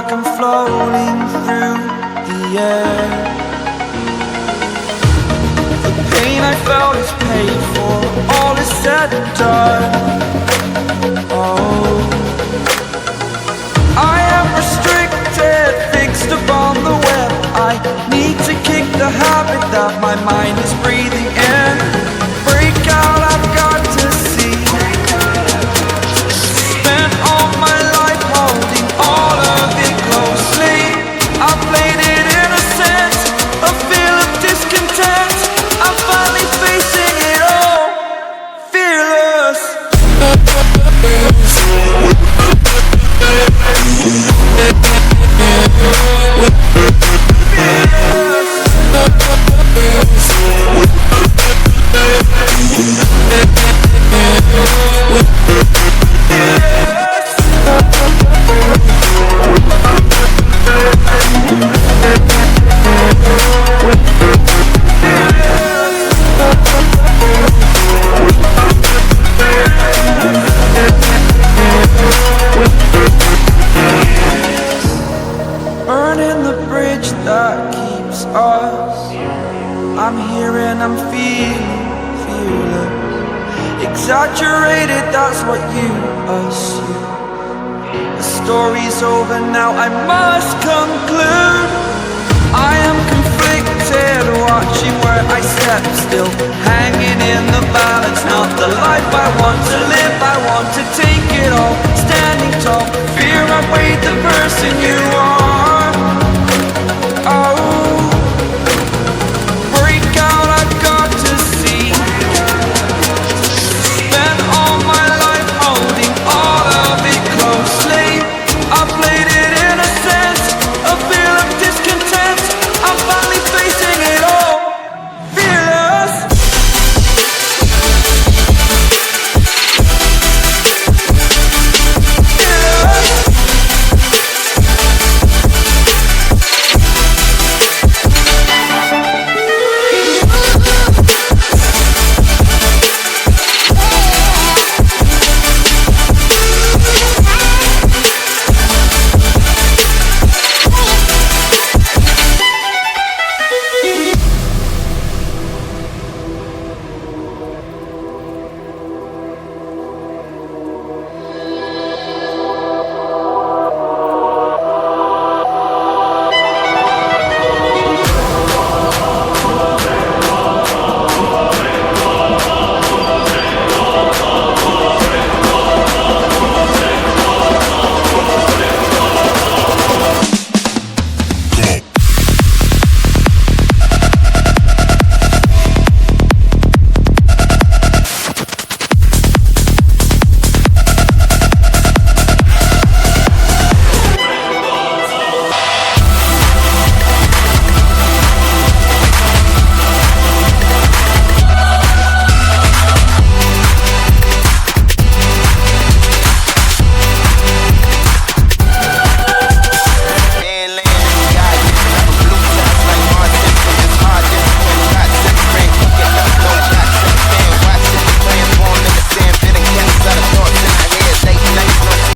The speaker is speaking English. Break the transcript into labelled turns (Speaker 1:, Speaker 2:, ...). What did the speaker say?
Speaker 1: like I'm floating through the air. The pain I felt is paid for, all is said and done. Oh, I am restricted, fixed upon the web. I need to kick the habit that my mind is breathing in. Break out, I've got to see. Spent all my life holding all of it closely. I played it innocent, a feel of discontent. I'm finally facing it all, fearless. Burning the bridge that keeps us. I'm here and I'm feeling fearless. Exaggerated, that's what you assume. The story's over now, I must conclude.